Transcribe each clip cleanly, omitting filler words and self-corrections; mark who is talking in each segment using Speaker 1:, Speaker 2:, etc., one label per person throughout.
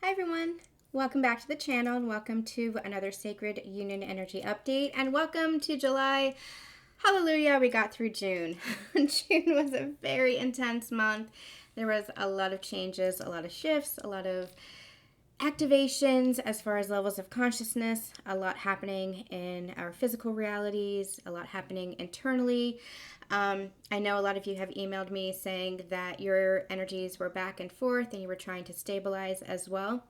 Speaker 1: Hi everyone, welcome back to the channel and welcome to another Sacred Union Energy update and welcome to July. Hallelujah, we got through June. June was a very intense month. There was a lot of changes, a lot of shifts, a lot of activations as far as levels of consciousness, a lot happening in our physical realities, a lot happening internally. I know a lot of you have emailed me saying that your energies were back and forth and you were trying to stabilize as well.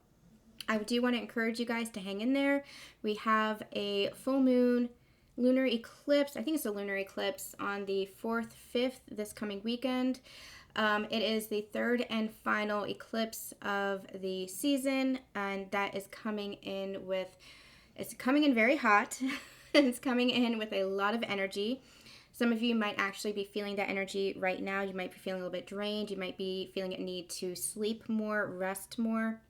Speaker 1: I do want to encourage you guys to hang in there. We have a full moon lunar eclipse. I think it's a lunar eclipse on the 4th, 5th this coming weekend. It is the third and final eclipse of the season, and that is coming in with, it's coming in very hot. It's coming in with a lot of energy. Some of you might actually be feeling that energy right now. You might be feeling a little bit drained. You might be feeling a need to sleep more, rest more.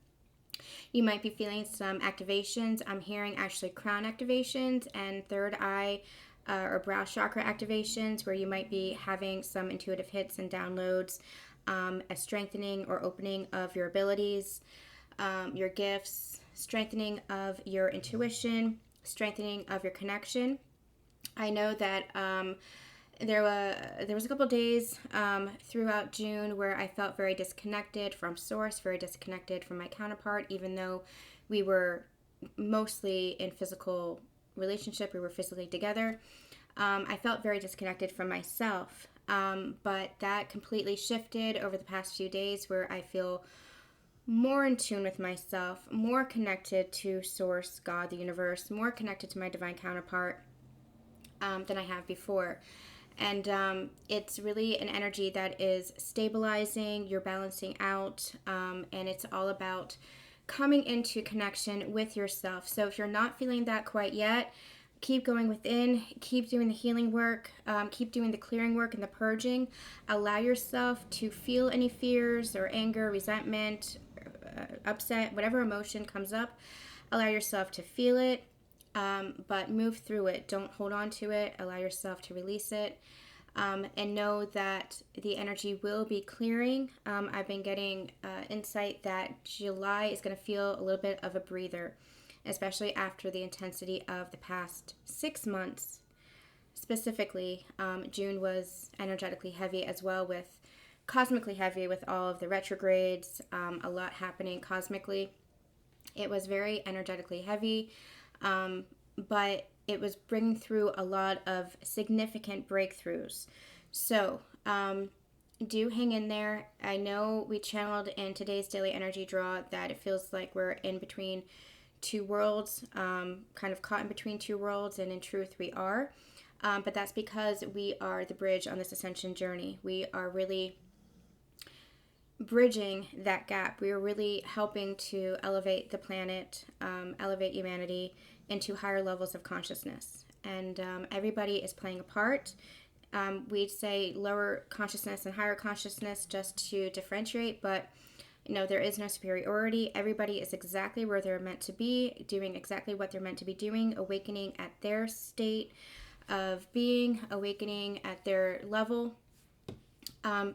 Speaker 1: You might be feeling some activations. I'm hearing actually crown activations and third eye or brow chakra activations where you might be having some intuitive hits and downloads, a strengthening or opening of your abilities, your gifts, strengthening of your intuition, strengthening of your connection. I know that there was a couple of days throughout June where I felt very disconnected from source, very disconnected from my counterpart, even though we were mostly in physical relationship, we were physically together. I felt very disconnected from myself, but that completely shifted over the past few days where I feel more in tune with myself, more connected to source, God, the universe, more connected to my divine counterpart than I have before. And it's really an energy that is stabilizing, you're balancing out, and it's all about coming into connection with yourself. So if you're not feeling that quite yet, keep going within, keep doing the healing work, keep doing the clearing work and the purging. Allow yourself to feel any fears or anger, resentment, upset, whatever emotion comes up. Allow yourself to feel it, but move through it. Don't hold on to it. Allow yourself to release it. And know that the energy will be clearing. I've been getting insight that July is going to feel a little bit of a breather, especially after the intensity of the past 6 months. Specifically, June was energetically heavy as well, with cosmically heavy with all of the retrogrades, a lot happening cosmically. It was very energetically heavy, but it was bringing through a lot of significant breakthroughs. So, do hang in there. I know we channeled in today's daily energy draw that it feels like we're in between two worlds, kind of caught in between two worlds, and in truth we are. But that's because we are the bridge on this ascension journey. We are really bridging that gap. We are really helping to elevate the planet, elevate humanity into higher levels of consciousness. And everybody is playing a part. We'd say lower consciousness and higher consciousness just to differentiate, but there is no superiority. Everybody is exactly where they're meant to be, doing exactly what they're meant to be doing, awakening at their state of being, awakening at their level,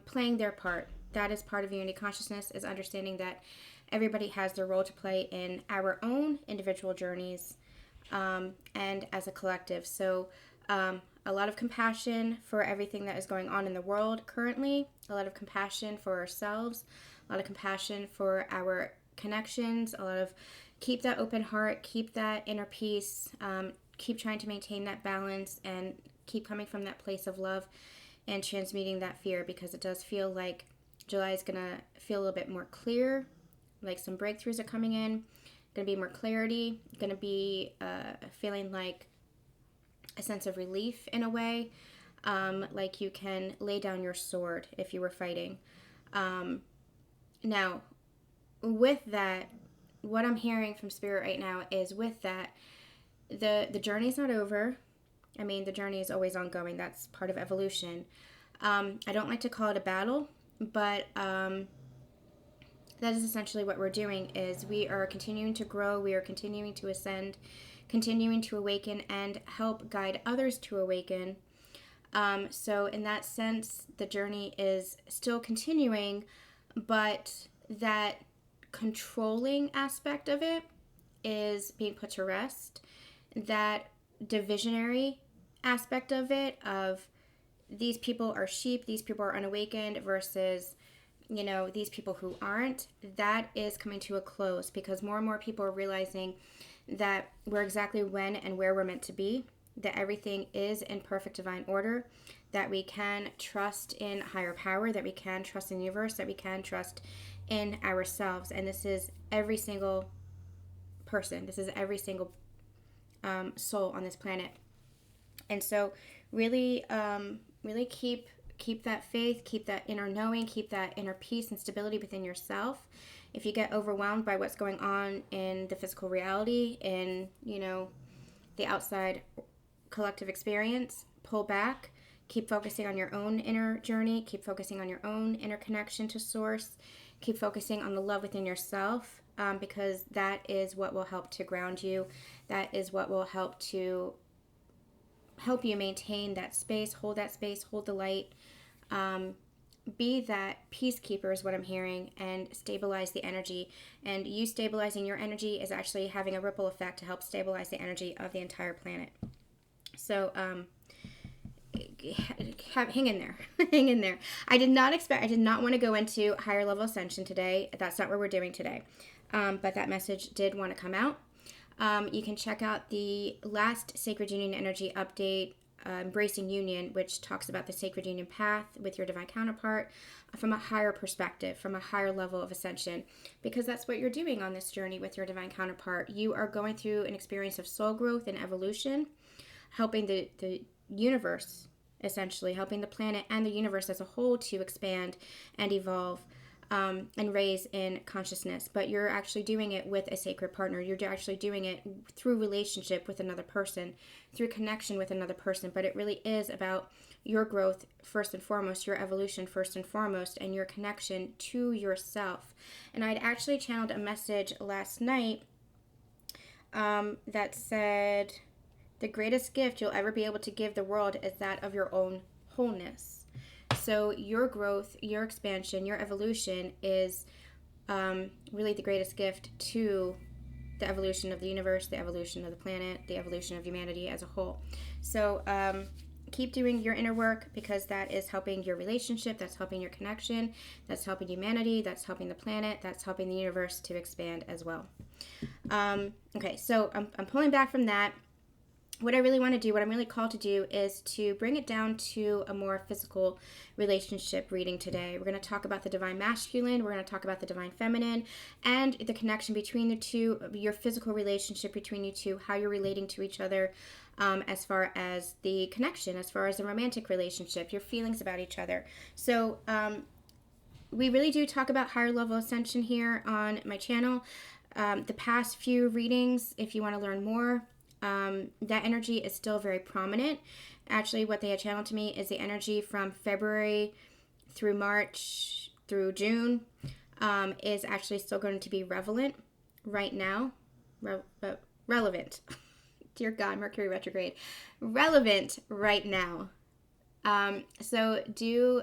Speaker 1: playing their part. That is part of unity consciousness, is understanding that everybody has their role to play in our own individual journeys, and as a collective. So a lot of compassion for everything that is going on in the world currently, a lot of compassion for ourselves, a lot of compassion for our connections, a lot of keep that open heart, keep that inner peace, keep trying to maintain that balance, and keep coming from that place of love and transmuting that fear, because it does feel like July is going to feel a little bit more clear, like some breakthroughs are coming in, going to be more clarity, going to be feeling like a sense of relief in a way, like you can lay down your sword if you were fighting. Now, with that, what I'm hearing from Spirit right now is with that, the journey's not over. I mean, the journey is always ongoing. That's part of evolution. I don't like to call it a battle, but that is essentially what we're doing. Is we are continuing to grow, we are continuing to ascend, continuing to awaken, and help guide others to awaken. So in that sense, the journey is still continuing, but that controlling aspect of it is being put to rest. That divisionary aspect of it, of these people are sheep, these people are unawakened versus, these people who aren't, that is coming to a close, because more and more people are realizing that we're exactly when and where we're meant to be, that everything is in perfect divine order, that we can trust in higher power, that we can trust in the universe, that we can trust in ourselves. And this is every single person. This is every single soul on this planet. And so really keep that faith, keep that inner knowing, keep that inner peace and stability within yourself. If you get overwhelmed by what's going on in the physical reality, in the outside collective experience, pull back, keep focusing on your own inner journey, keep focusing on your own inner connection to source, keep focusing on the love within yourself, because that is what will help to ground you. That is what will help you maintain that space, hold the light, be that peacekeeper is what I'm hearing, and stabilize the energy. And you stabilizing your energy is actually having a ripple effect to help stabilize the energy of the entire planet. So hang in there. Hang in there. I did not want to go into higher level ascension today. That's not what we're doing today. But that message did want to come out. You can check out the last Sacred Union Energy Update, Embracing Union, which talks about the Sacred Union path with your divine counterpart from a higher perspective, from a higher level of ascension, because that's what you're doing on this journey with your divine counterpart. You are going through an experience of soul growth and evolution, helping the universe, essentially, helping the planet and the universe as a whole to expand and evolve. And raise in consciousness, but you're actually doing it with a sacred partner. You're actually doing it through relationship with another person, through connection with another person, but it really is about your growth first and foremost, your evolution first and foremost, and your connection to yourself. And I'd actually channeled a message last night that said, the greatest gift you'll ever be able to give the world is that of your own wholeness. So your growth, your expansion, your evolution is really the greatest gift to the evolution of the universe, the evolution of the planet, the evolution of humanity as a whole. So keep doing your inner work, because that is helping your relationship, that's helping your connection, that's helping humanity, that's helping the planet, that's helping the universe to expand as well. Okay, so I'm pulling back from that. What I really want to do, what I'm really called to do, is to bring it down to a more physical relationship reading today. We're going to talk about the divine masculine, we're going to talk about the divine feminine, and the connection between the two, your physical relationship between you two, how you're relating to each other, as far as the connection, as far as the romantic relationship, your feelings about each other. So we really do talk about higher level ascension here on my channel. The past few readings, if you want to learn more, that energy is still very prominent. Actually, what they had channeled to me is the energy from February through March through June is actually still going to be relevant right now. Relevant. Dear God, Mercury retrograde. Relevant right now. So do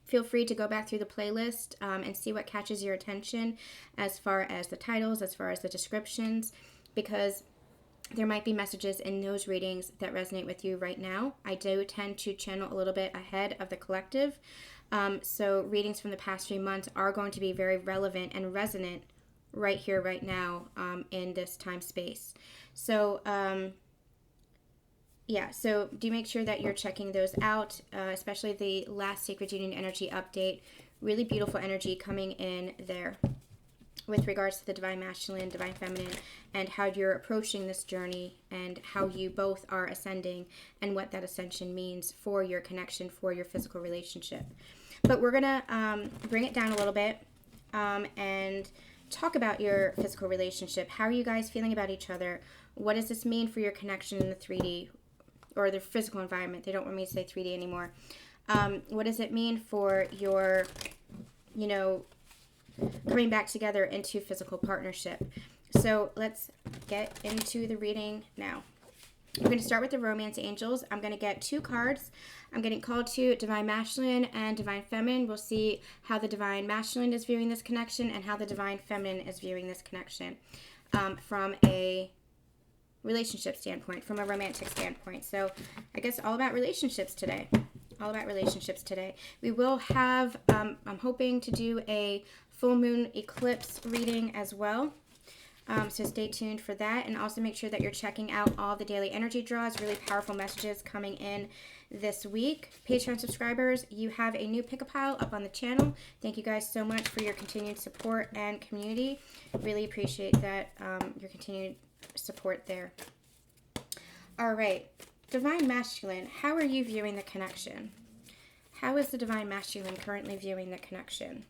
Speaker 1: feel free to go back through the playlist and see what catches your attention as far as the titles, as far as the descriptions, because there might be messages in those readings that resonate with you right now. I do tend to channel a little bit ahead of the collective. So readings from the past few months are going to be very relevant and resonant right here, right now, in this time space. So, so do make sure that you're checking those out, especially the last Sacred Union Energy Update. Really beautiful energy coming in there with regards to the divine masculine, divine feminine, and how you're approaching this journey, and how you both are ascending, and what that ascension means for your connection, for your physical relationship. But we're going to bring it down a little bit and talk about your physical relationship. How are you guys feeling about each other? What does this mean for your connection in the 3D or the physical environment? They don't want me to say 3D anymore. What does it mean for your, coming back together into physical partnership? So let's get into the reading now. I'm going to start with the romance angels. I'm going to get 2 cards. I'm getting called to divine masculine and divine feminine. We'll see how the divine masculine is viewing this connection and how the divine feminine is viewing this connection from a relationship standpoint, from a romantic standpoint. So I guess all about relationships today. All about relationships today. We will have, I'm hoping to do a full moon eclipse reading as well. So stay tuned for that, and also make sure that you're checking out all the daily energy draws. Really powerful messages coming in this week. Patreon subscribers, you have a new pick-a-pile up on the channel. Thank you guys so much for your continued support and community. Really appreciate that, your continued support there. All right, divine masculine, how are you viewing the connection? How is the divine masculine currently viewing the connection?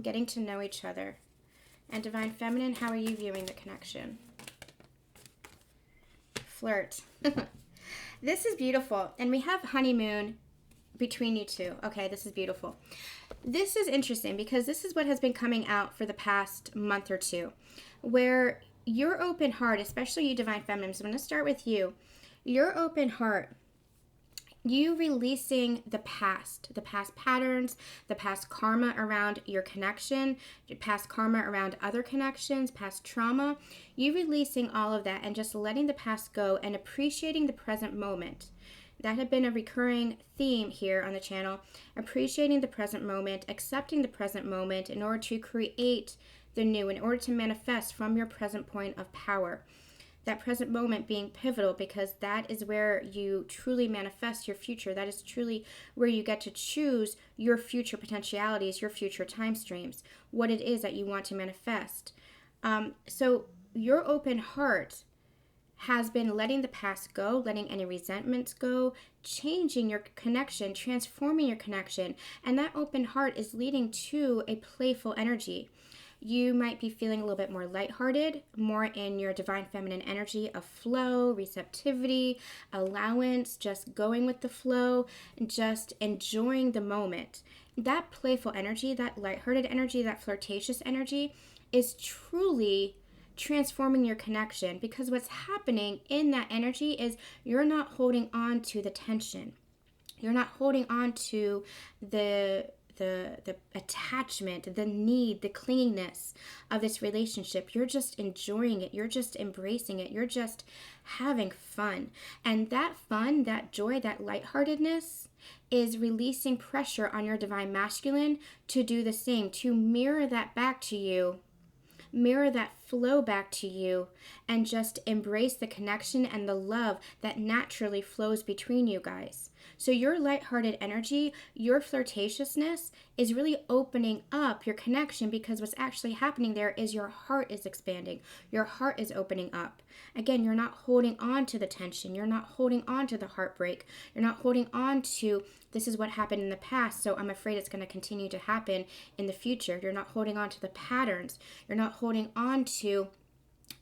Speaker 1: Getting to know each other. And divine feminine, how are you viewing the connection? Flirt. This is beautiful. And we have honeymoon between you two. Okay, this is beautiful. This is interesting because this is what has been coming out for the past month or two, where your open heart, especially you divine feminine, so I'm going to start with you. Your open heart, you releasing the past patterns, the past karma around your connection, past karma around other connections, past trauma, you releasing all of that and just letting the past go and appreciating the present moment. That had been a recurring theme here on the channel, appreciating the present moment, accepting the present moment in order to create the new, in order to manifest from your present point of power. That present moment being pivotal because that is where you truly manifest your future. That is truly where you get to choose your future potentialities, your future time streams, what it is that you want to manifest. So your open heart has been letting the past go, letting any resentments go, changing your connection, transforming your connection. And that open heart is leading to a playful energy. You might be feeling a little bit more lighthearted, more in your divine feminine energy of flow, receptivity, allowance, just going with the flow, just enjoying the moment. That playful energy, that lighthearted energy, that flirtatious energy is truly transforming your connection, because what's happening in that energy is you're not holding on to the tension. You're not holding on to the attachment, the need, the clinginess of this relationship. You're just enjoying it. You're just embracing it. You're just having fun. And that fun, that joy, that lightheartedness is releasing pressure on your divine masculine to do the same, to mirror that back to you, mirror that flow back to you, and just embrace the connection and the love that naturally flows between you guys. So your lighthearted energy, your flirtatiousness is really opening up your connection, because what's actually happening there is your heart is expanding. Your heart is opening up. Again, you're not holding on to the tension. You're not holding on to the heartbreak. You're not holding on to this is what happened in the past, so I'm afraid it's going to continue to happen in the future. You're not holding on to the patterns. You're not holding on to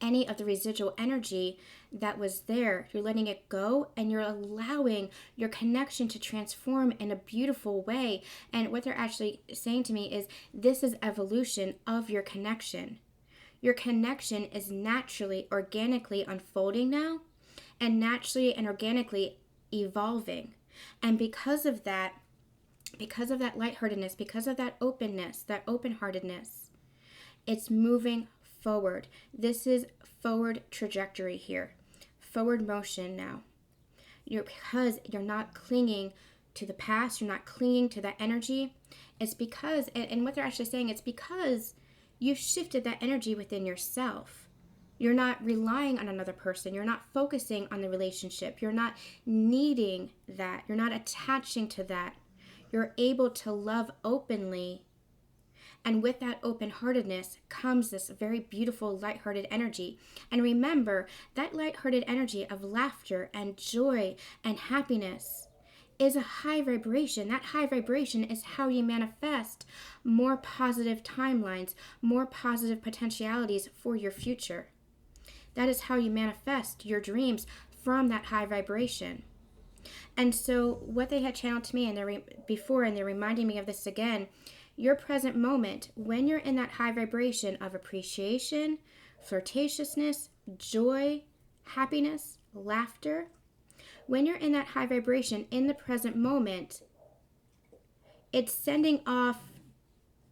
Speaker 1: any of the residual energy that was there. You're letting it go, and you're allowing your connection to transform in a beautiful way. And what they're actually saying to me is this is evolution of your connection. Your connection is naturally, organically unfolding now, and naturally and organically evolving. And because of that lightheartedness, because of that openness, that open-heartedness, it's moving forward. This is forward trajectory here. Forward motion now. Because you're not clinging to the past, you're not clinging to that energy. It's because, and what they're actually saying, it's because you've shifted that energy within yourself. You're not relying on another person. You're not focusing on the relationship. You're not needing that. You're not attaching to that. You're able to love openly. And with that open-heartedness comes this very beautiful, lighthearted energy. And remember, that lighthearted energy of laughter and joy and happiness is a high vibration. That high vibration is how you manifest more positive timelines, more positive potentialities for your future. That is how you manifest your dreams, from that high vibration. And so what they had channeled to me and they're reminding me of this again, your present moment, when you're in that high vibration of appreciation, flirtatiousness, joy, happiness, laughter. When you're in that high vibration in the present moment, it's sending off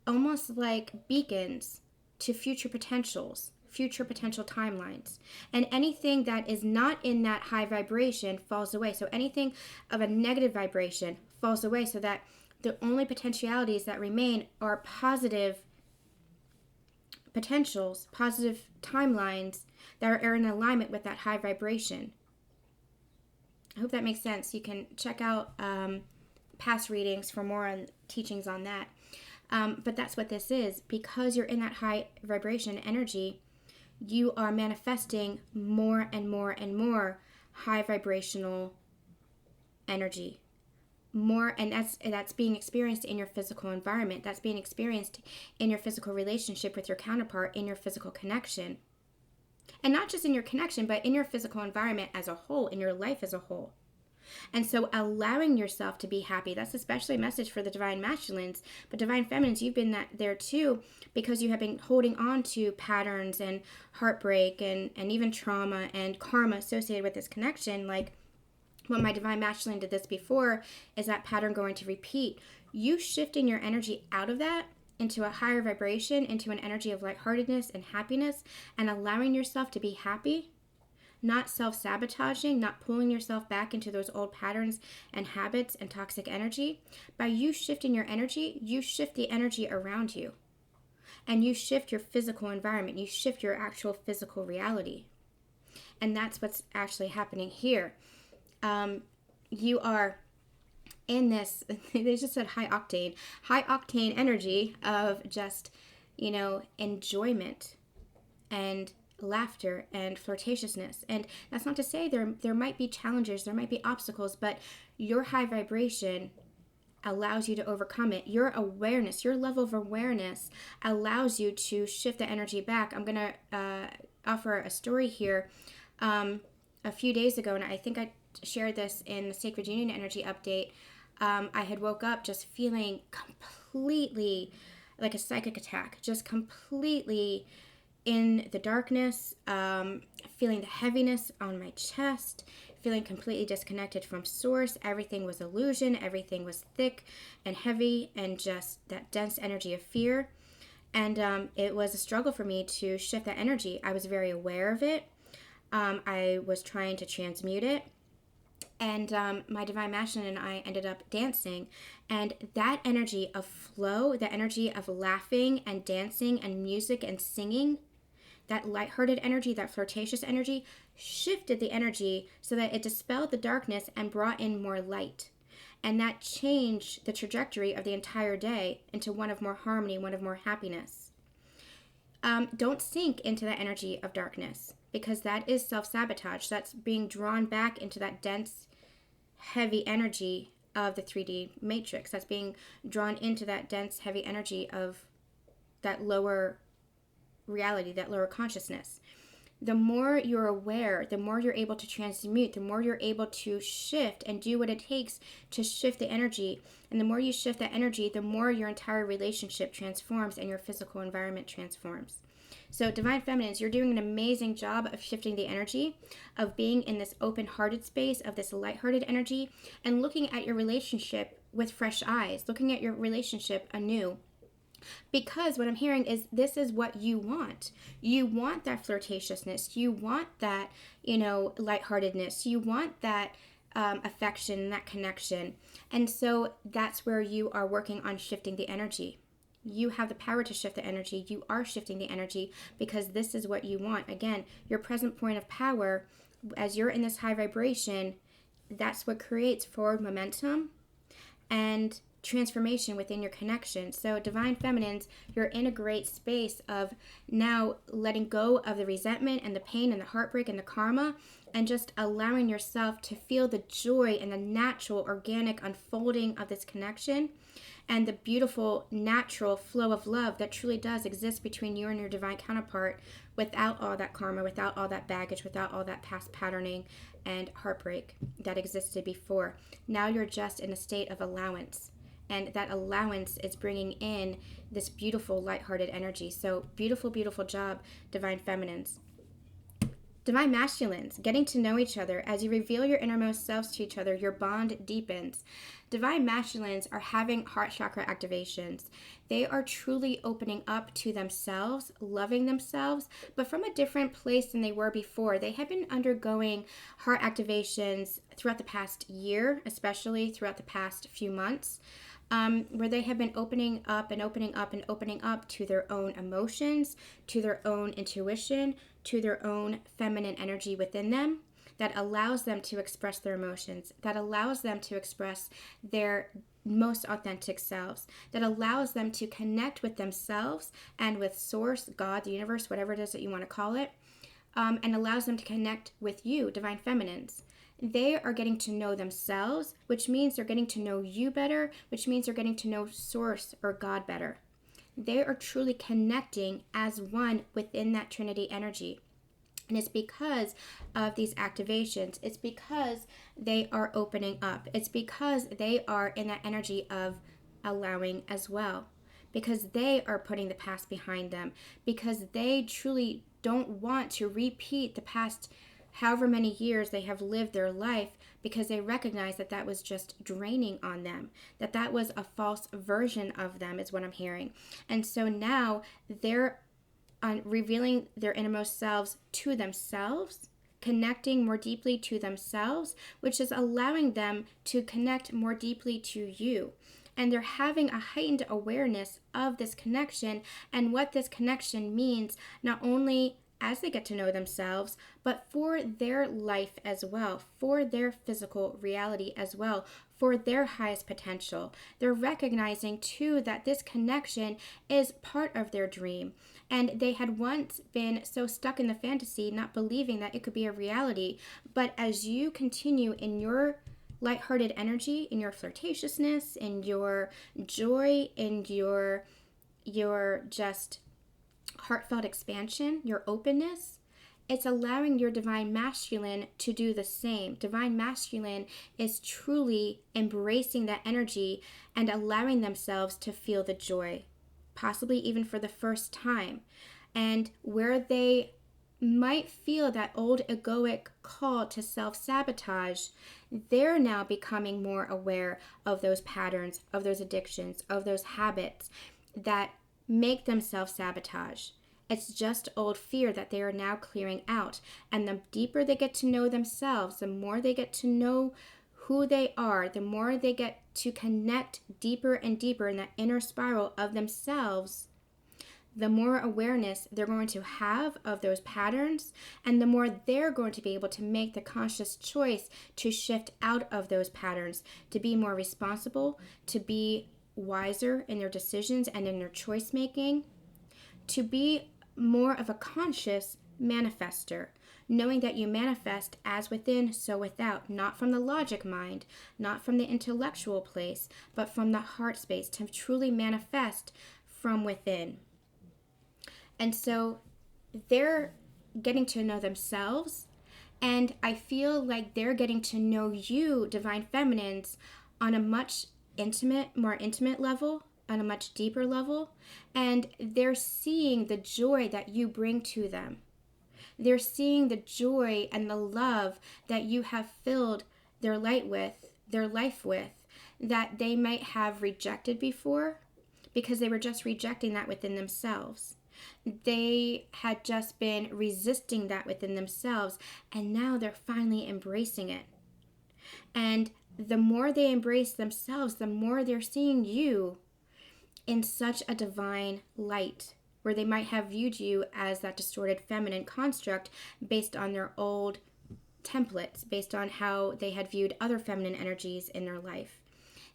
Speaker 1: almost like beacons to future potentials, future potential timelines. And anything that is not in that high vibration falls away. So anything of a negative vibration falls away, so that the only potentialities that remain are positive potentials, positive timelines that are in alignment with that high vibration. I hope that makes sense. You can check out past readings for more on teachings on that. But that's what this is. Because you're in that high vibration energy, you are manifesting more and more and more high vibrational energy. More, and that's being experienced in your physical environment. That's being experienced in your physical relationship with your counterpart, in your physical connection. And not just in your connection, but in your physical environment as a whole, in your life as a whole. And so allowing yourself to be happy, that's especially a message for the divine masculines, but divine feminines, you've been there too, because you have been holding on to patterns and heartbreak and even trauma and karma associated with this connection. Like when my divine masculine did this before, is that pattern going to repeat? You shifting your energy out of that into a higher vibration, into an energy of lightheartedness and happiness, and allowing yourself to be happy, not self-sabotaging, not pulling yourself back into those old patterns and habits and toxic energy. By you shifting your energy, you shift the energy around you. And you shift your physical environment. You shift your actual physical reality. And that's what's actually happening here. You are in this, they just said high octane energy of just, enjoyment and laughter and flirtatiousness. And that's not to say there might be challenges, there might be obstacles, but your high vibration allows you to overcome it. Your awareness, your level of awareness allows you to shift the energy back. I'm going to offer a story here. A few days ago, and I think I shared this in the Sacred Union Energy Update, I had woke up just feeling completely like a psychic attack, just completely in the darkness, feeling the heaviness on my chest, feeling completely disconnected from source. Everything was illusion, everything was thick and heavy, and just that dense energy of fear. And it was a struggle for me to shift that energy. I was very aware of it. I was trying to transmute it. And my divine masculine and I ended up dancing. And that energy of flow, the energy of laughing and dancing and music and singing, that lighthearted energy, that flirtatious energy, shifted the energy so that it dispelled the darkness and brought in more light. And that changed the trajectory of the entire day into one of more harmony, one of more happiness. Don't sink into that energy of darkness, because that is self-sabotage. That's being drawn back into that dense, heavy energy of the 3D matrix. That's being drawn into that dense, heavy energy of that lower reality, that lower consciousness. The more you're aware, the more you're able to transmute, the more you're able to shift and do what it takes to shift the energy. And the more you shift that energy, the more your entire relationship transforms and your physical environment transforms. So divine feminines, you're doing an amazing job of shifting the energy, of being in this open-hearted space, of this lighthearted energy, and looking at your relationship with fresh eyes, looking at your relationship anew. Because what I'm hearing is this is what you want. You want that flirtatiousness. You want that, lightheartedness. You want that affection, that connection. And so that's where you are working on shifting the energy. You have the power to shift the energy. You are shifting the energy because this is what you want. Again, your present point of power, as you're in this high vibration, that's what creates forward momentum and transformation within your connection. So divine feminines, you're in a great space of now letting go of the resentment and the pain and the heartbreak and the karma, and just allowing yourself to feel the joy and the natural organic unfolding of this connection and the beautiful natural flow of love that truly does exist between you and your divine counterpart, without all that karma, without all that baggage, without all that past patterning and heartbreak that existed before. Now you're just in a state of allowance. And that allowance is bringing in this beautiful, lighthearted energy. So beautiful, beautiful job, divine feminines. Divine masculines, getting to know each other. As you reveal your innermost selves to each other, your bond deepens. Divine masculines are having heart chakra activations. They are truly opening up to themselves, loving themselves, but from a different place than they were before. They have been undergoing heart activations throughout the past year, especially throughout the past few months. Where they have been opening up and opening up and opening up to their own emotions, to their own intuition, to their own feminine energy within them that allows them to express their emotions, that allows them to express their most authentic selves, that allows them to connect with themselves and with Source, God, the universe, whatever it is that you want to call it, and allows them to connect with you, divine feminines. They are getting to know themselves, which means they're getting to know you better, which means they're getting to know Source or God better. They are truly connecting as one within that Trinity energy. And it's because of these activations. It's because they are opening up. It's because they are in that energy of allowing as well. Because they are putting the past behind them. Because they truly don't want to repeat the past however many years they have lived their life, because they recognize that that was just draining on them, that that was a false version of them, is what I'm hearing. And so now they're revealing their innermost selves to themselves, connecting more deeply to themselves, which is allowing them to connect more deeply to you. And they're having a heightened awareness of this connection and what this connection means, not only as they get to know themselves, but for their life as well, for their physical reality as well, for their highest potential. They're recognizing too that this connection is part of their dream. And they had once been so stuck in the fantasy, not believing that it could be a reality. But as you continue in your lighthearted energy, in your flirtatiousness, in your joy, in your just heartfelt expansion, your openness, it's allowing your divine masculine to do the same. Divine masculine is truly embracing that energy and allowing themselves to feel the joy, possibly even for the first time. And where they might feel that old egoic call to self-sabotage, they're now becoming more aware of those patterns, of those addictions, of those habits that make them self-sabotage. It's just old fear that they are now clearing out. And the deeper they get to know themselves, the more they get to know who they are, the more they get to connect deeper and deeper in that inner spiral of themselves, the more awareness they're going to have of those patterns, and the more they're going to be able to make the conscious choice to shift out of those patterns, to be more responsible, to be wiser in their decisions and in their choice making, to be more of a conscious manifester, knowing that you manifest as within, so without, not from the logic mind, not from the intellectual place, but from the heart space, to truly manifest from within. And so they're getting to know themselves, and I feel like they're getting to know you, divine feminines, on a much more intimate level, on a much deeper level, and they're seeing the joy that you bring to them. They're seeing the joy and the love that you have filled their life with, that they might have rejected before, because they were just rejecting that within themselves. They had just been resisting that within themselves, and now they're finally embracing it. And the more they embrace themselves, the more they're seeing you in such a divine light, where they might have viewed you as that distorted feminine construct based on their old templates, based on how they had viewed other feminine energies in their life.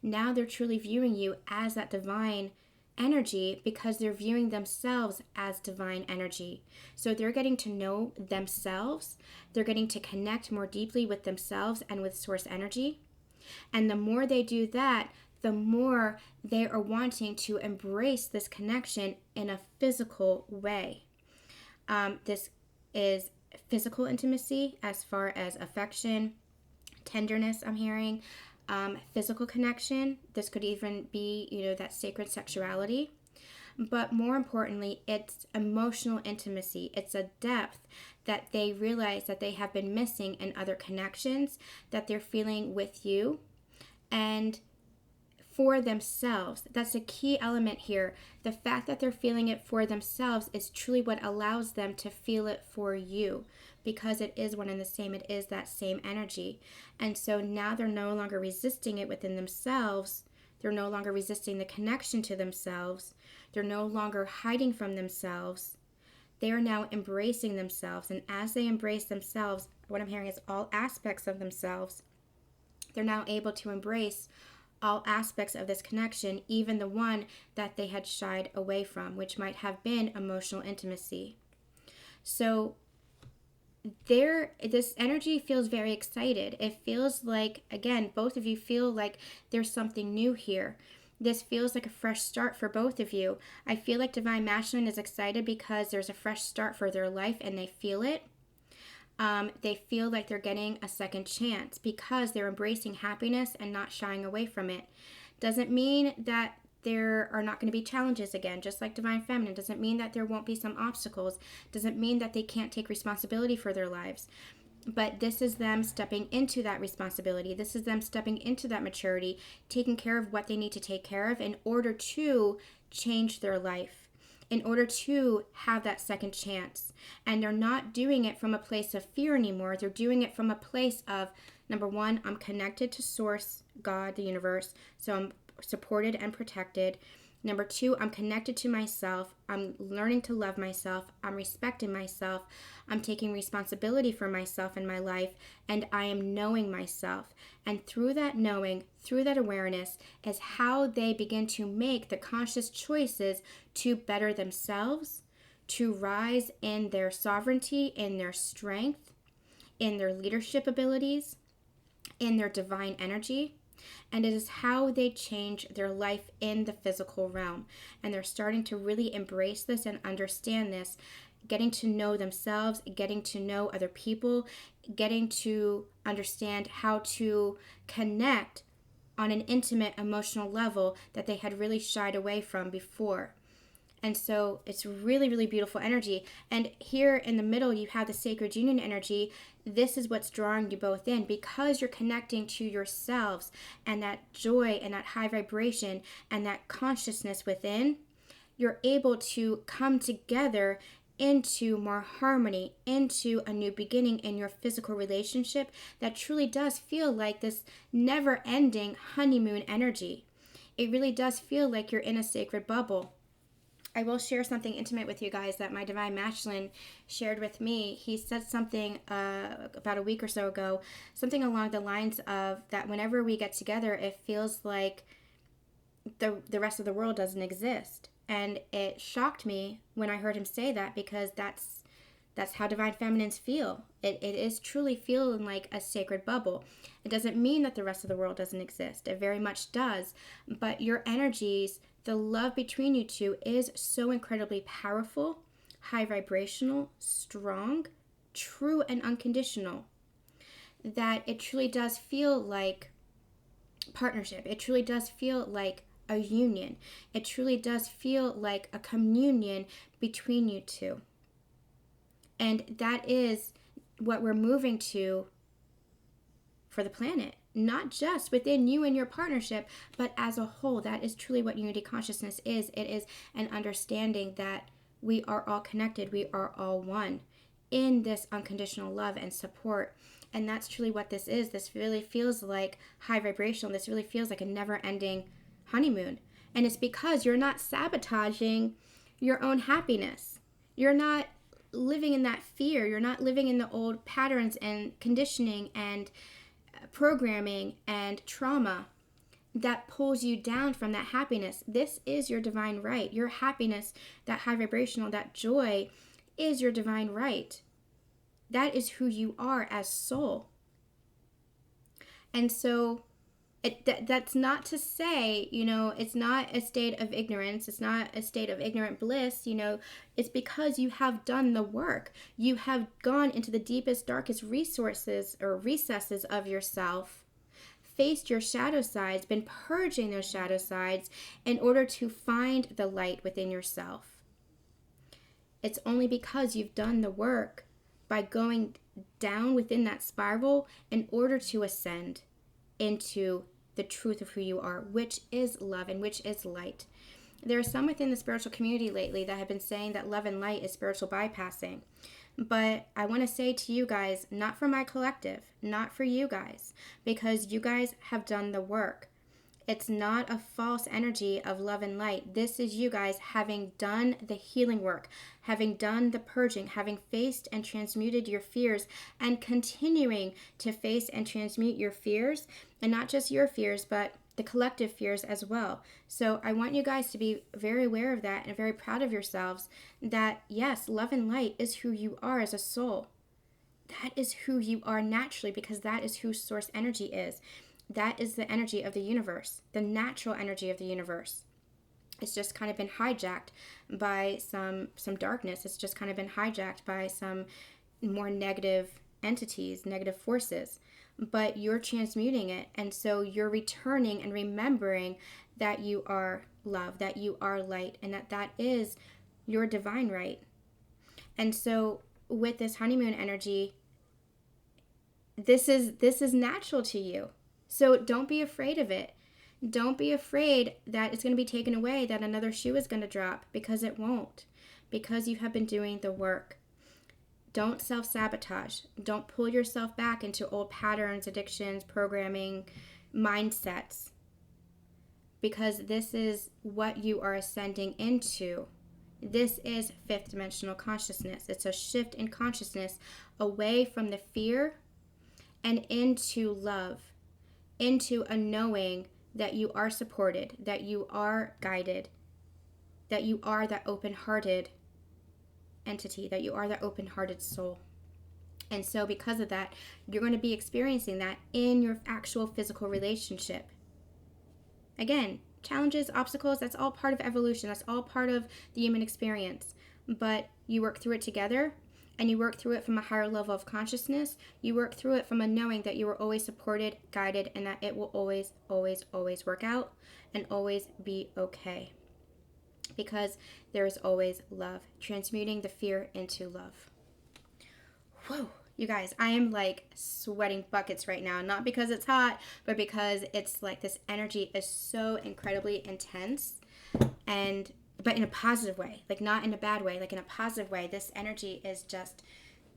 Speaker 1: Now they're truly viewing you as that divine energy, because they're viewing themselves as divine energy. So they're getting to know themselves. They're getting to connect more deeply with themselves and with source energy. And the more they do that, the more they are wanting to embrace this connection in a physical way. This is physical intimacy as far as affection, tenderness, I'm hearing, physical connection. This could even be, that sacred sexuality. but more importantly, it's emotional intimacy. It's a depth that they realize that they have been missing in other connections that they're feeling with you and for themselves. That's a key element here. The fact that they're feeling it for themselves is truly what allows them to feel it for you, because it is one and the same. It is that same energy. And so now they're no longer resisting it within themselves. They're no longer resisting the connection to themselves. They're no longer hiding from themselves. They are now embracing themselves. And as they embrace themselves, what I'm hearing is all aspects of themselves. They're now able to embrace all aspects of this connection, even the one that they had shied away from, which might have been emotional intimacy. So this energy feels very excited. It feels like, again, both of you feel like there's something new here. This feels like a fresh start for both of you. I feel like Divine Masculine is excited because there's a fresh start for their life and they feel it. They feel like they're getting a second chance because they're embracing happiness and not shying away from it. Doesn't mean that there are not going to be challenges again, just like Divine Feminine. Doesn't mean that there won't be some obstacles. Doesn't mean that they can't take responsibility for their lives. But this is them stepping into that responsibility. This is them stepping into that maturity, taking care of what they need to take care of in order to change their life, in order to have that second chance. And they're not doing it from a place of fear anymore. They're doing it from a place of, number one, I'm connected to Source, God, the universe, so I'm supported and protected. Number two, I'm connected to myself. I'm learning to love myself. I'm respecting myself. I'm taking responsibility for myself in my life, and I am knowing myself. And through that knowing, through that awareness, is how they begin to make the conscious choices to better themselves, to rise in their sovereignty, in their strength, in their leadership abilities, in their divine energy. And it is how they change their life in the physical realm. And they're starting to really embrace this and understand this, getting to know themselves, getting to know other people, getting to understand how to connect on an intimate emotional level that they had really shied away from before. And so it's really, really beautiful energy. And here in the middle, you have the sacred union energy. This is what's drawing you both in, because you're connecting to yourselves and that joy and that high vibration and that consciousness within. You're able to come together into more harmony, into a new beginning in your physical relationship that truly does feel like this never-ending honeymoon energy. It really does feel like you're in a sacred bubble. I will share something intimate with you guys that my Divine Masculine shared with me. He said something about a week or so ago, something along the lines of that whenever we get together, it feels like the rest of the world doesn't exist. And it shocked me when I heard him say that, because that's how Divine Feminines feel. It is truly feeling like a sacred bubble. It doesn't mean that the rest of the world doesn't exist. It very much does. But your energies, the love between you two, is so incredibly powerful, high vibrational, strong, true, and unconditional, that it truly does feel like partnership. It truly does feel like a union. It truly does feel like a communion between you two. And that is what we're moving to for the planet. Not just within you and your partnership, but as a whole. That is truly what unity consciousness is. It is an understanding that we are all connected. We are all one in this unconditional love and support. And that's truly what this is. This really feels like high vibrational. This really feels like a never-ending honeymoon. And it's because you're not sabotaging your own happiness. You're not living in that fear. You're not living in the old patterns and conditioning and programming and trauma that pulls you down from that happiness. This is your divine right. Your happiness, that high vibrational, that joy is your divine right. That is who you are as soul. And so that's not to say, it's not a state of ignorance. It's not a state of ignorant bliss. It's because you have done the work. You have gone into the deepest, darkest resources or recesses of yourself, faced your shadow sides, been purging those shadow sides in order to find the light within yourself. It's only because you've done the work by going down within that spiral in order to ascend into the truth of who you are, which is love and which is light. There are some within the spiritual community lately that have been saying that love and light is spiritual bypassing. But I want to say to you guys, not for my collective, not for you guys, because you guys have done the work. It's not a false energy of love and light. This is you guys having done the healing work, having done the purging, having faced and transmuted your fears, and continuing to face and transmute your fears, and not just your fears, but the collective fears as well. So I want you guys to be very aware of that and very proud of yourselves that, yes, love and light is who you are as a soul. That is who you are naturally, because that is who source energy is. That is the energy of the universe, the natural energy of the universe. It's just kind of been hijacked by some darkness. It's just kind of been hijacked by some more negative entities, negative forces. But you're transmuting it, and so you're returning and remembering that you are love, that you are light, and that is your divine right. And so with this honeymoon energy, this is natural to you. So don't be afraid of it. Don't be afraid that it's going to be taken away, that another shoe is going to drop, because it won't, because you have been doing the work. Don't self-sabotage. Don't pull yourself back into old patterns, addictions, programming, mindsets, because this is what you are ascending into. This is fifth dimensional consciousness. It's a shift in consciousness away from the fear and into love, into a knowing that you are supported, that you are guided, that you are that open-hearted entity, that you are that open-hearted soul. And so because of that, you're going to be experiencing that in your actual physical relationship. Again, challenges, obstacles, that's all part of evolution. That's all part of the human experience. But you work through it together, and you work through it from a higher level of consciousness. You work through it from a knowing that you were always supported, guided, and that it will always, always, always work out and always be okay. Because there is always love, transmuting the fear into love. Whoa, you guys, I am like sweating buckets right now. Not because it's hot, but because it's like this energy is so incredibly intense, but in a positive way, like not in a bad way, like in a positive way. This energy is just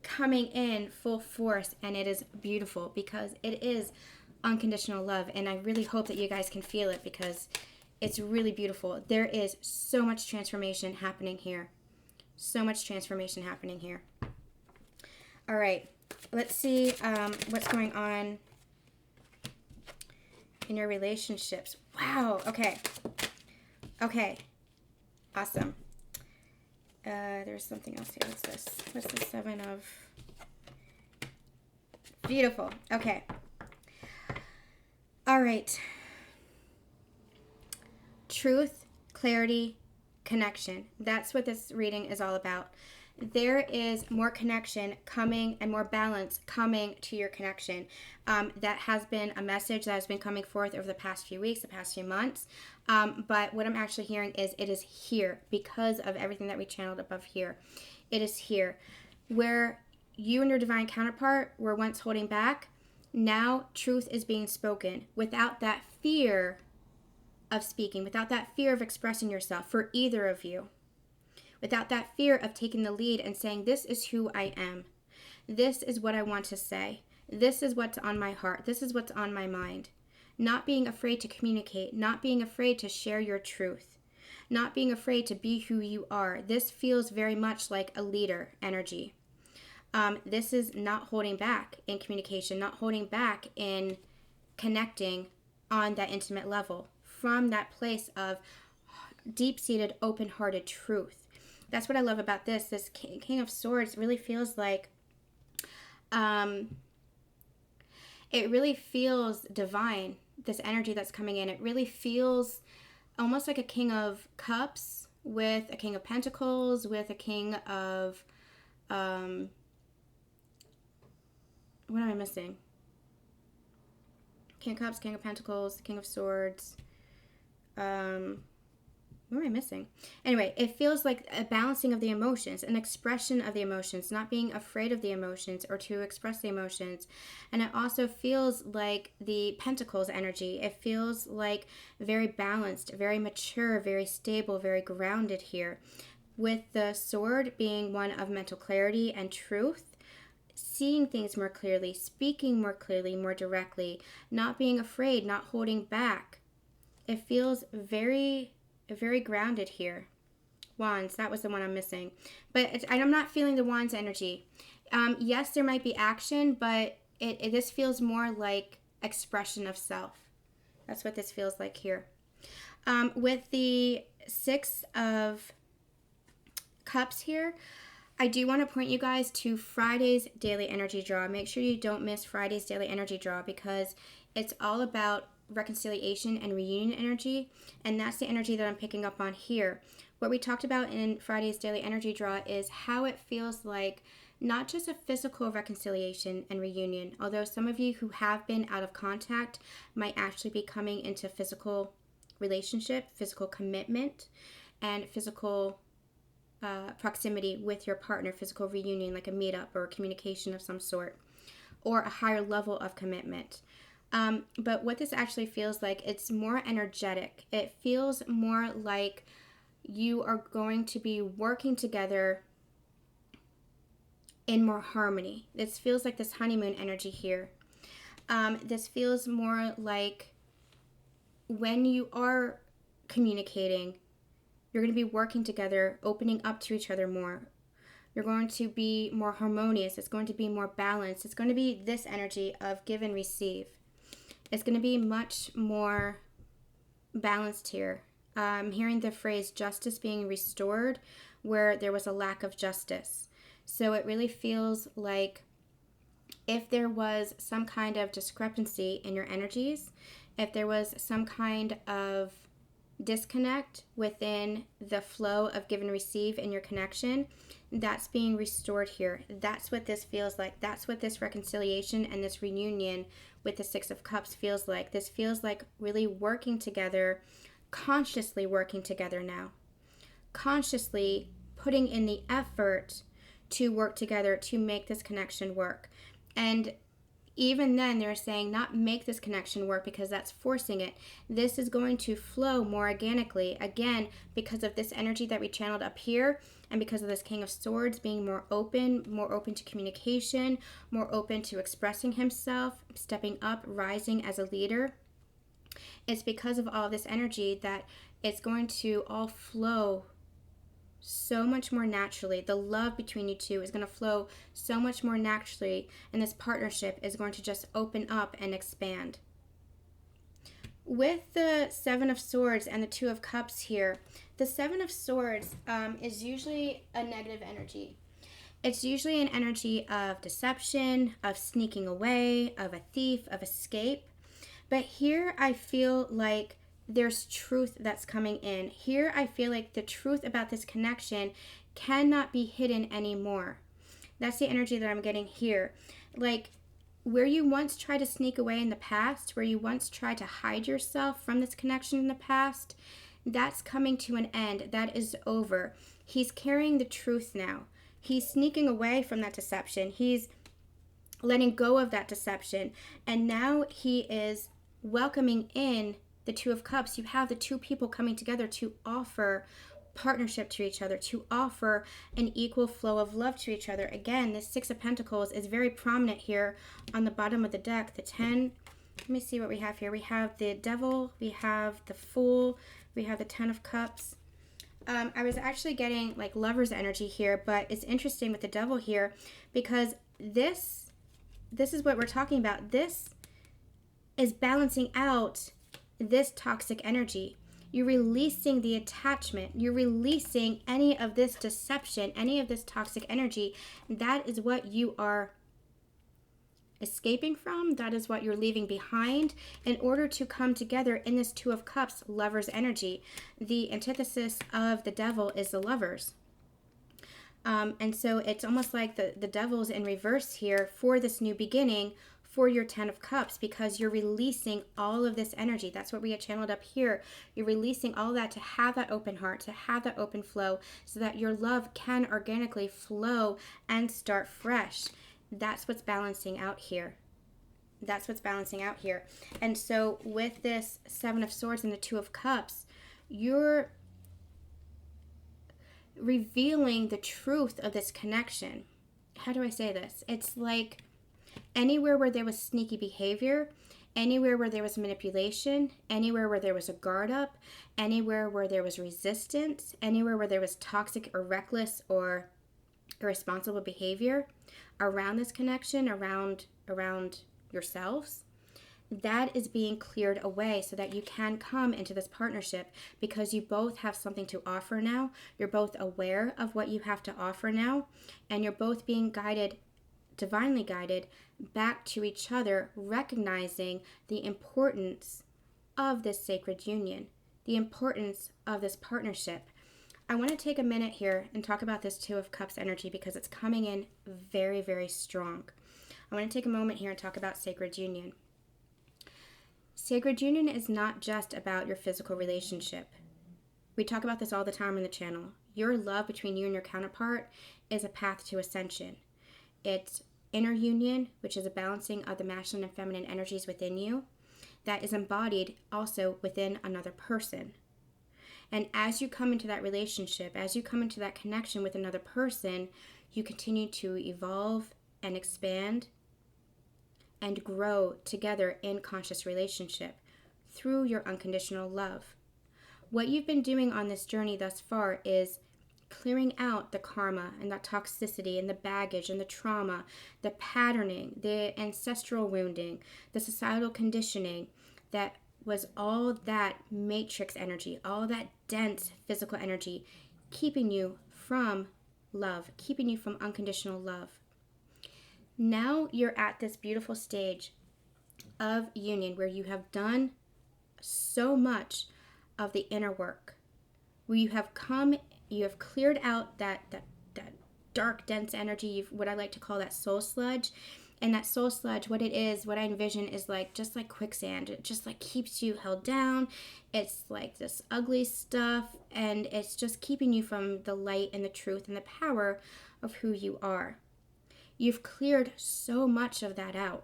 Speaker 1: coming in full force, and it is beautiful because it is unconditional love. And I really hope that you guys can feel it, because it's really beautiful. There is so much transformation happening here. So much transformation happening here. All right, let's see what's going on in your relationships. Wow, okay. Awesome. There's something else here. What's this? What's the Seven of... Beautiful. Okay. All right. Truth, clarity, connection. That's what this reading is all about. There is more connection coming and more balance coming to your connection. That has been a message that has been coming forth over the past few weeks, the past few months. But what I'm actually hearing is it is here because of everything that we channeled above here. It is here. Where you and your divine counterpart were once holding back, now truth is being spoken without that fear of speaking, without that fear of expressing yourself for either of you. Without that fear of taking the lead and saying, this is who I am. This is what I want to say. This is what's on my heart. This is what's on my mind. Not being afraid to communicate. Not being afraid to share your truth. Not being afraid to be who you are. This feels very much like a leader energy. This is not holding back in communication. Not holding back in connecting on that intimate level. From that place of deep-seated, open-hearted truth. That's what I love about this. This King of Swords really feels like, it really feels divine, this energy that's coming in. It really feels almost like a King of Cups with a King of Pentacles, with a King of, what am I missing? King of Cups, King of Pentacles, King of Swords. What am I missing? Anyway, it feels like a balancing of the emotions, an expression of the emotions, not being afraid of the emotions or to express the emotions. And it also feels like the Pentacles energy. It feels like very balanced, very mature, very stable, very grounded here. With the Sword being one of mental clarity and truth, seeing things more clearly, speaking more clearly, more directly, not being afraid, not holding back. It feels very grounded here. Wands, that was the one I'm missing. But I'm not feeling the Wands energy. Yes, there might be action, but this feels more like expression of self. That's what this feels like here. With the Six of Cups here, I do want to point you guys to Friday's daily energy draw. Make sure you don't miss Friday's daily energy draw because it's all about reconciliation and reunion energy, and that's the energy that I'm picking up on here. What we talked about in Friday's daily energy draw is how it feels like not just a physical reconciliation and reunion, although some of you who have been out of contact might actually be coming into physical relationship, physical commitment, and physical proximity with your partner, physical reunion, like a meetup or a communication of some sort, or a higher level of commitment. But what this actually feels like, it's more energetic. It feels more like you are going to be working together in more harmony. This feels like this honeymoon energy here. This feels more like when you are communicating, you're going to be working together, opening up to each other more. You're going to be more harmonious. It's going to be more balanced. It's going to be this energy of give and receive. It's going to be much more balanced here. I'm hearing the phrase justice being restored where there was a lack of justice. So it really feels like if there was some kind of discrepancy in your energies, if there was some kind of disconnect within the flow of give and receive in your connection, that's being restored here. That's what this feels like. That's what this reconciliation and this reunion with the Six of Cups feels like. This feels like really working together, consciously working together now. Consciously putting in the effort to work together to make this connection work. And even then, they're saying not make this connection work because that's forcing it. This is going to flow more organically, again, because of this energy that we channeled up here and because of this King of Swords being more open to communication, more open to expressing himself, stepping up, rising as a leader. It's because of all this energy that it's going to all flow so much more naturally. The love between you two is going to flow so much more naturally, and this partnership is going to just open up and expand. With the Seven of Swords and the Two of Cups here, the Seven of Swords is usually a negative energy. It's usually an energy of deception, of sneaking away, of a thief, of escape. But here I feel like there's truth that's coming in. Here I feel like the truth about this connection cannot be hidden anymore. That's the energy that I'm getting here. Like where you once tried to sneak away in the past, where you once tried to hide yourself from this connection in the past, that's coming to an end. That is over. He's carrying the truth now. He's sneaking away from that deception. He's letting go of that deception. And now he is welcoming in the Two of Cups. You have the two people coming together to offer partnership to each other, to offer an equal flow of love to each other. Again, this Six of Pentacles is very prominent here on the bottom of the deck. The 10, let me see what we have here. We have the Devil, we have the Fool, we have the 10 of Cups. I was actually getting like Lover's energy here, but it's interesting with the Devil here because this is what we're talking about. This is balancing out this toxic energy. You're releasing the attachment. You're releasing any of this deception, any of this toxic energy. That is what you are escaping from. That is what you're leaving behind in order to come together in this Two of Cups, Lover's energy. The antithesis of the Devil is the Lovers. And so it's almost like the Devil's in reverse here for this new beginning, for your 10 of Cups, because you're releasing all of this energy. That's what we had channeled up here. You're releasing all that to have that open heart, to have that open flow, so that your love can organically flow and start fresh. That's what's balancing out here. That's what's balancing out here. And so with this 7 of Swords and the 2 of Cups, you're revealing the truth of this connection. How do I say this? It's like anywhere where there was sneaky behavior, anywhere where there was manipulation, anywhere where there was a guard up, anywhere where there was resistance, anywhere where there was toxic or reckless or irresponsible behavior around this connection, around yourselves, that is being cleared away so that you can come into this partnership, because you both have something to offer now. You're both aware of what you have to offer now, and you're both being guided, divinely guided, back to each other, recognizing the importance of this sacred union, the importance of this partnership. I want to take a minute here and talk about this 2 of Cups energy, because it's coming in very, very strong. I want to take a moment here and talk about sacred union. Sacred union is not just about your physical relationship. We talk about this all the time on the channel. Your love between you and your counterpart is a path to ascension. It's inner union, which is a balancing of the masculine and feminine energies within you, that is embodied also within another person. And as you come into that relationship, as you come into that connection with another person, you continue to evolve and expand and grow together in conscious relationship through your unconditional love. What you've been doing on this journey thus far is clearing out the karma and that toxicity and the baggage and the trauma, the patterning, the ancestral wounding, the societal conditioning that was all that matrix energy, all that dense physical energy, keeping you from love, keeping you from unconditional love. Now you're at this beautiful stage of union where you have done so much of the inner work, where you have cleared out that dark, dense energy, what I like to call that soul sludge. And that soul sludge, what it is, what I envision is like, just like quicksand. It just like keeps you held down. It's like this ugly stuff, and it's just keeping you from the light and the truth and the power of who you are. You've cleared so much of that out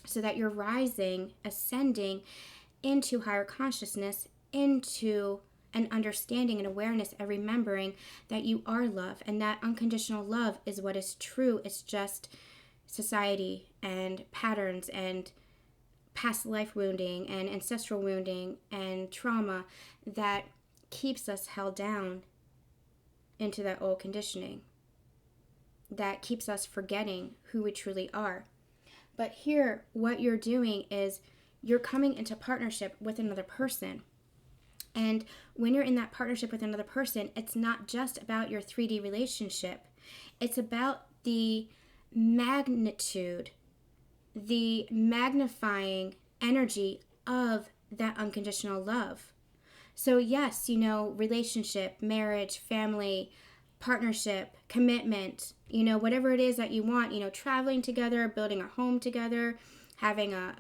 Speaker 1: so that you're rising, ascending into higher consciousness, into an understanding and awareness and remembering that you are love, and that unconditional love is what is true. It's just society and patterns and past life wounding and ancestral wounding and trauma that keeps us held down into that old conditioning, that keeps us forgetting who we truly are. But here, what you're doing is you're coming into partnership with another person. And when you're in that partnership with another person, it's not just about your 3D relationship. It's about the magnitude, the magnifying energy of that unconditional love. So yes, relationship, marriage, family, partnership, commitment, whatever it is that you want, traveling together, building a home together, having a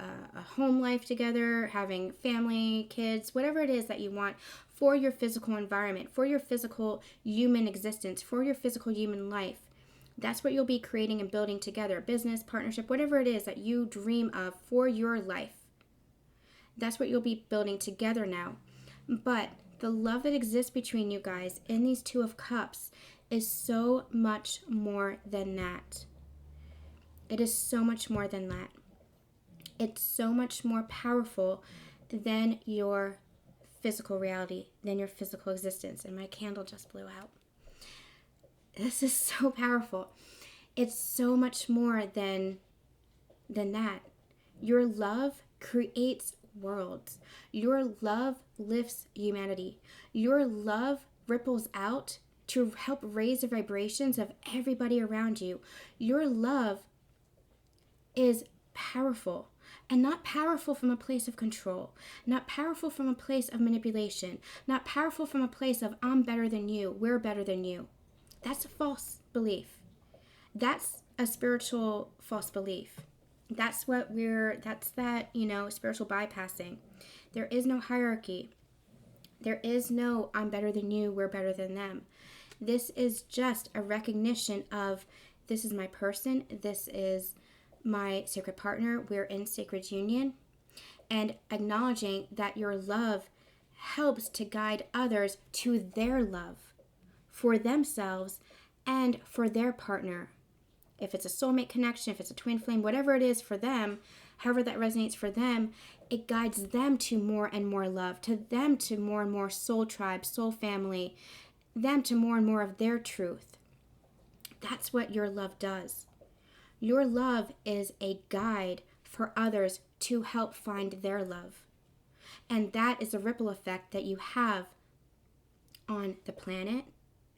Speaker 1: home life together, having family, kids, whatever it is that you want for your physical environment, for your physical human existence, for your physical human life. That's what you'll be creating and building together. Business, partnership, whatever it is that you dream of for your life. That's what you'll be building together now. But the love that exists between you guys in these 2 of Cups is so much more than that. It is so much more than that. It's so much more powerful than your physical reality, than your physical existence. And my candle just blew out. This is so powerful. It's so much more than that. Your love creates worlds. Your love lifts humanity. Your love ripples out to help raise the vibrations of everybody around you. Your love is powerful, and not powerful from a place of control, not powerful from a place of manipulation, not powerful from a place of I'm better than you, we're better than you. That's a false belief. That's a spiritual false belief. That's that, spiritual bypassing. There is no hierarchy. There is no I'm better than you, we're better than them. This is just a recognition of this is my person, this is my sacred partner, we're in sacred union, and acknowledging that your love helps to guide others to their love for themselves and for their partner. If it's a soulmate connection, if it's a twin flame, whatever it is for them, however that resonates for them, it guides them to more and more love, to them to more and more soul tribe, soul family, them to more and more of their truth. That's what your love does. Your love is a guide for others to help find their love. And that is a ripple effect that you have on the planet,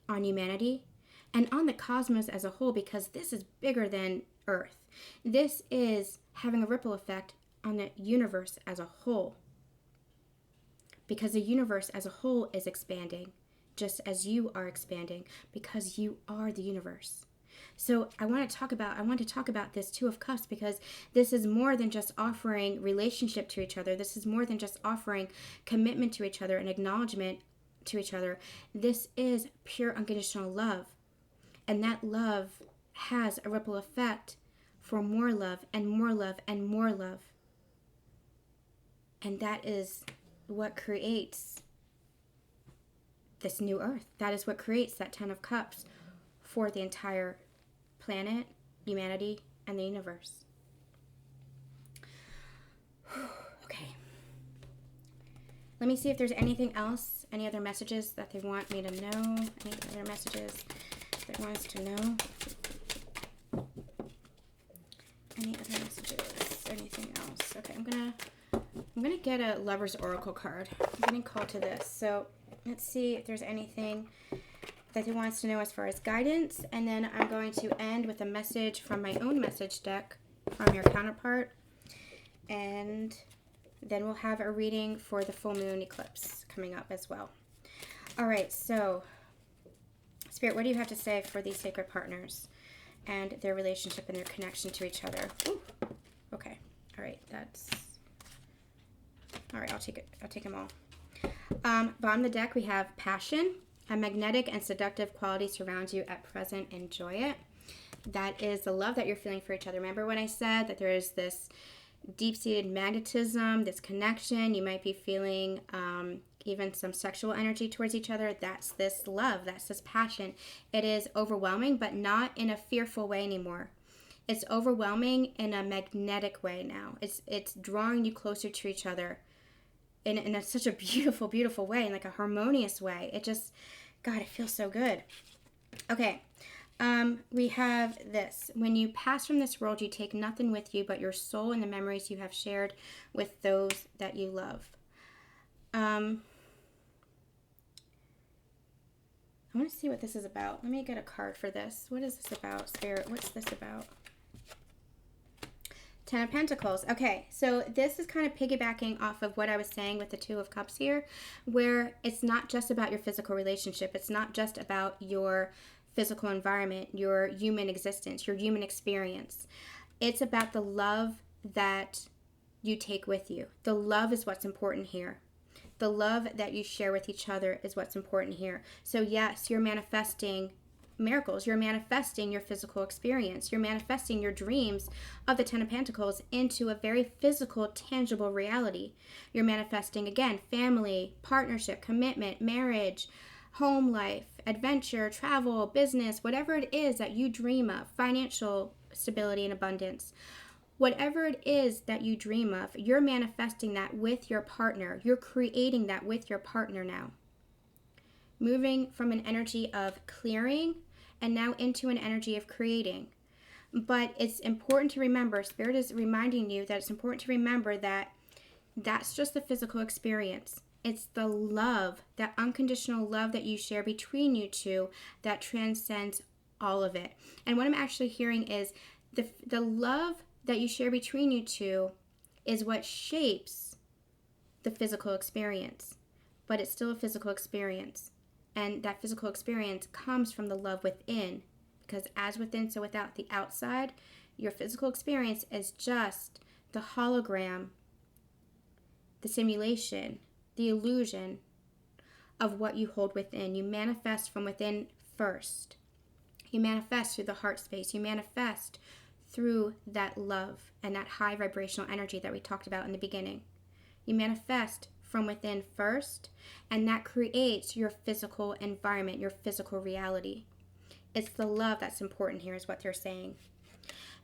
Speaker 1: on humanity, and on the cosmos as a whole, because this is bigger than Earth. This is having a ripple effect on the universe as a whole, because the universe as a whole is expanding, just as you are expanding, because you are the universe. So I want to talk about this Two of Cups, because this is more than just offering relationship to each other. This is more than just offering commitment to each other and acknowledgement to each other. This is pure unconditional love. And that love has a ripple effect for more love and more love and more love. And that is what creates this new earth. That is what creates that 10 of Cups for the entire planet, humanity, and the universe. Okay. Let me see if there's anything else, any other messages that they want me to know, any other messages that wants to know. Any other messages, anything else? Okay, I'm gonna get a Lover's Oracle card. I'm getting called to this. So let's see if there's anything that he wants to know as far as guidance, and then I'm going to end with a message from my own message deck from your counterpart, and then we'll have a reading for the full moon eclipse coming up as well. All right, so Spirit, what do you have to say for these sacred partners and their relationship and their connection to each other? Ooh, okay, all right, all right, I'll take them all. Bottom of the deck, we have passion. A magnetic and seductive quality surrounds you at present. Enjoy it. That is the love that you're feeling for each other. Remember when I said that there is this deep-seated magnetism, this connection? You might be feeling even some sexual energy towards each other. That's this love. That's this passion. It is overwhelming, but not in a fearful way anymore. It's overwhelming in a magnetic way now. It's drawing you closer to each other in such a beautiful, beautiful way, in like a harmonious way. It just, God, it feels so good. Okay, we have this. When you pass from this world, you take nothing with you but your soul and the memories you have shared with those that you love. I want to see what this is about. Let me get a card for this. What is this about, Spirit? What's this about? 10 of Pentacles. Okay, so this is kind of piggybacking off of what I was saying with the Two of Cups here, where it's not just about your physical relationship. It's not just about your physical environment, your human existence, your human experience. It's about the love that you take with you. The love is what's important here. The love that you share with each other is what's important here. So yes, you're manifesting miracles. You're manifesting your physical experience. You're manifesting your dreams of the 10 of Pentacles into a very physical, tangible reality. You're manifesting, again, family, partnership, commitment, marriage, home life, adventure, travel, business, whatever it is that you dream of, financial stability and abundance. Whatever it is that you dream of, you're manifesting that with your partner. You're creating that with your partner now. Moving from an energy of clearing and now into an energy of creating. But it's important to remember, Spirit is reminding you that it's important to remember that that's just the physical experience. It's the love, that unconditional love that you share between you two that transcends all of it. And what I'm actually hearing is the love that you share between you two is what shapes the physical experience. But it's still a physical experience. And that physical experience comes from the love within. Because as within, so without, the outside your physical experience is just the hologram, the simulation, the illusion of what you hold within. You manifest from within first. You manifest through the heart space. You manifest through that love and that high vibrational energy that we talked about in the beginning. You manifest from within first, and that creates your physical environment, your physical reality. It's the love that's important here, is what they're saying.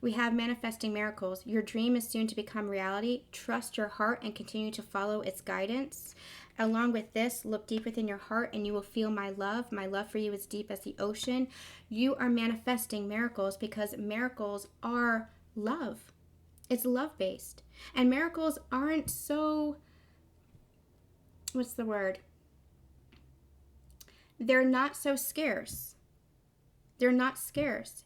Speaker 1: We have manifesting miracles. Your dream is soon to become reality. Trust your heart and continue to follow its guidance. Along with this, look deep within your heart and you will feel my love. My love for you is deep as the ocean. You are manifesting miracles because miracles are love. It's love-based. And miracles aren't so, what's the word? They're not so scarce. They're not scarce.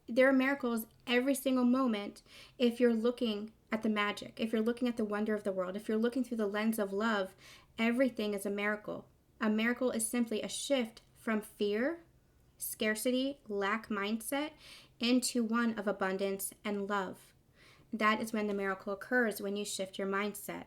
Speaker 1: There are miracles every single moment if you're looking at the magic, if you're looking at the wonder of the world, if you're looking through the lens of love, everything is a miracle. A miracle is simply a shift from fear, scarcity, lack mindset into one of abundance and love. That is when the miracle occurs, when you shift your mindset.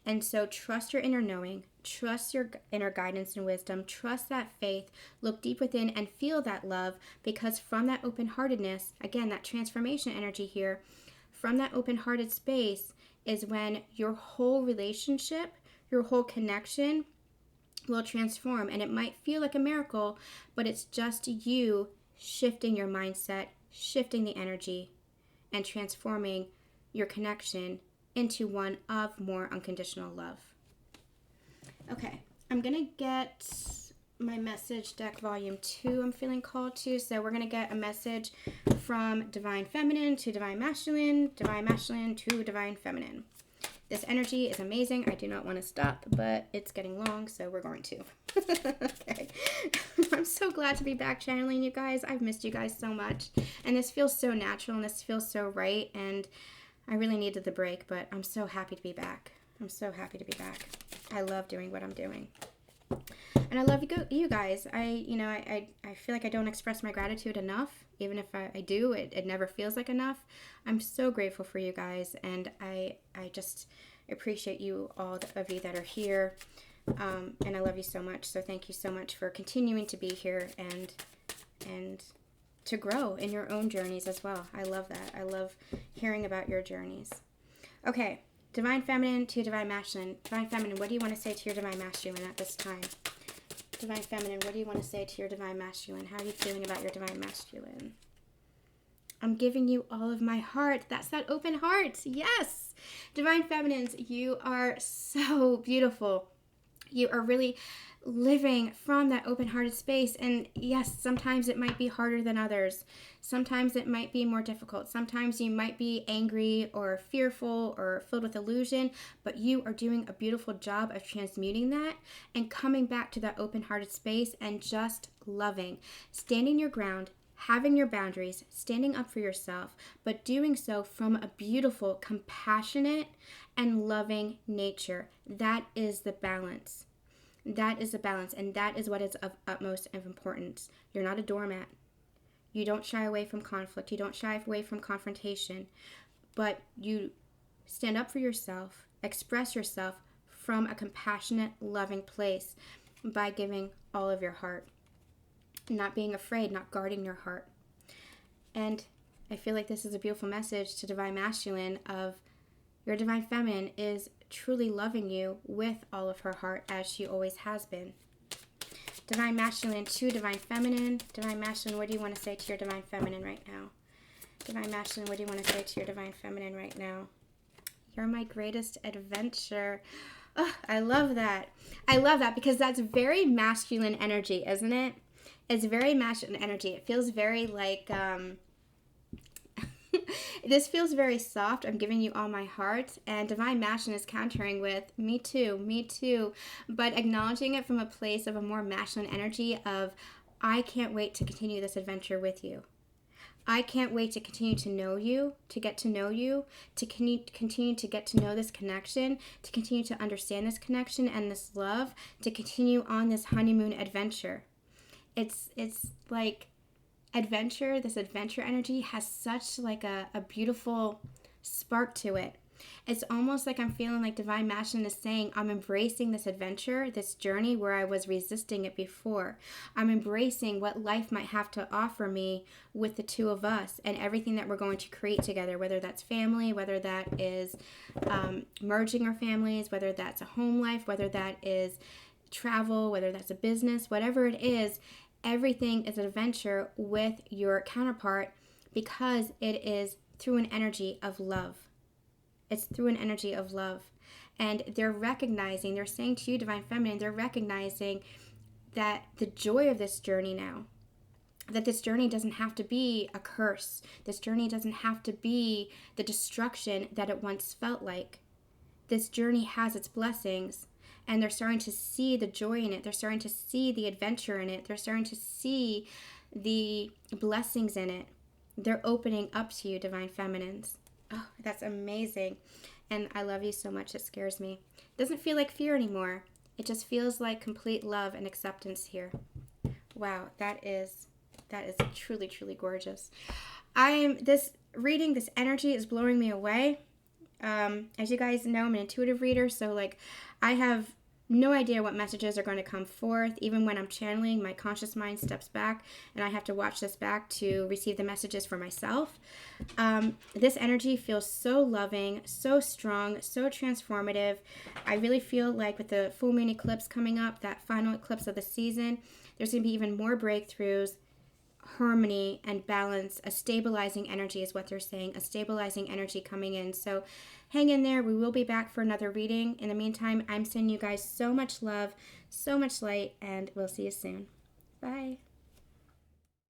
Speaker 1: And so trust your inner knowing, trust your inner guidance and wisdom, trust that faith, look deep within and feel that love, because from that open-heartedness, again, that transformation energy here, from that open-hearted space is when your whole relationship, your whole connection will transform. And it might feel like a miracle, but it's just you shifting your mindset, shifting the energy, and transforming your connection into one of more unconditional love. Okay, I'm going to get my message deck volume 2 I'm feeling called to. So we're going to get a message from Divine Feminine to Divine Masculine to Divine Feminine. This energy is amazing. I do not want to stop, but it's getting long, so we're going to. Okay. I'm so glad to be back channeling you guys. I've missed you guys so much. And this feels so natural and this feels so right. And I really needed the break, but I'm so happy to be back. I'm so happy to be back. I love doing what I'm doing. And I love you guys. I feel like I don't express my gratitude enough. Even if I do, it never feels like enough. I'm so grateful for you guys, and I just appreciate you, all of you that are here. And I love you so much. So thank you so much for continuing to be here and to grow in your own journeys as well. I love that. I love hearing about your journeys. Okay, Divine Feminine to Divine Masculine. Divine Feminine, what do you want to say to your Divine Masculine at this time? Divine Feminine, what do you want to say to your Divine Masculine? How are you feeling about your Divine Masculine? I'm giving you all of my heart. That's that open heart. Yes. Divine Feminines, you are so beautiful. You are really living from that open-hearted space. And yes, sometimes it might be harder than others. Sometimes it might be more difficult. Sometimes you might be angry or fearful or filled with illusion, but you are doing a beautiful job of transmuting that and coming back to that open-hearted space and just loving, standing your ground, having your boundaries, standing up for yourself, but doing so from a beautiful, compassionate, and loving nature. That is the balance. That is the balance, and that is what is of utmost importance. You're not a doormat. You don't shy away from conflict. You don't shy away from confrontation, but you stand up for yourself, express yourself from a compassionate, loving place by giving all of your heart, not being afraid, not guarding your heart. And I feel like this is a beautiful message to Divine Masculine of your Divine Feminine is truly loving you with all of her heart, as she always has been. Divine Masculine to Divine Feminine. Divine Masculine, what do you want to say to your Divine Feminine right now? Divine Masculine, what do you want to say to your Divine Feminine right now? You're my greatest adventure. Oh, I love that. I love that because that's very masculine energy, isn't it? It's very masculine energy. It feels very like... This feels very soft. I'm giving you all my heart. And Divine Masculine is countering with, me too. But acknowledging it from a place of a more masculine energy of, I can't wait to continue this adventure with you. I can't wait to continue to know you, to get to know you, to continue to get to know this connection, to continue to understand this connection and this love, to continue on this honeymoon adventure. It's like adventure, this adventure energy has such like a beautiful spark to it. It's almost like I'm feeling like Divine Masculine is saying, I'm embracing this adventure, this journey where I was resisting it before. I'm embracing what life might have to offer me with the two of us and everything that we're going to create together, whether that's family, whether that is merging our families, whether that's a home life, whether that is travel, whether that's a business, whatever it is. Everything is an adventure with your counterpart because it is through an energy of love. It's through an energy of love. And they're recognizing, they're saying to you, Divine Feminine, they're recognizing that the joy of this journey now, that this journey doesn't have to be a curse. This journey doesn't have to be the destruction that it once felt like. This journey has its blessings, and they're starting to see the joy in it. They're starting to see the adventure in it. They're starting to see the blessings in it. They're opening up to you, Divine Feminines. Oh, that's amazing. And I love you so much. It scares me. It doesn't feel like fear anymore. It just feels like complete love and acceptance here. Wow, that is truly, truly gorgeous. This energy is blowing me away. As you guys know, I'm an intuitive reader, so like I have no idea what messages are going to come forth. Even when I'm channeling, my conscious mind steps back and I have to watch this back to receive the messages for myself. This energy feels so loving, so strong, so transformative. I really feel like with the full moon eclipse coming up, that final eclipse of the season, there's going to be even more breakthroughs, harmony and balance. A stabilizing energy is what they're saying, a stabilizing energy coming in. So hang in there. We will be back for another reading. In the meantime, I'm sending you guys so much love, so much light, and we'll see you soon. Bye.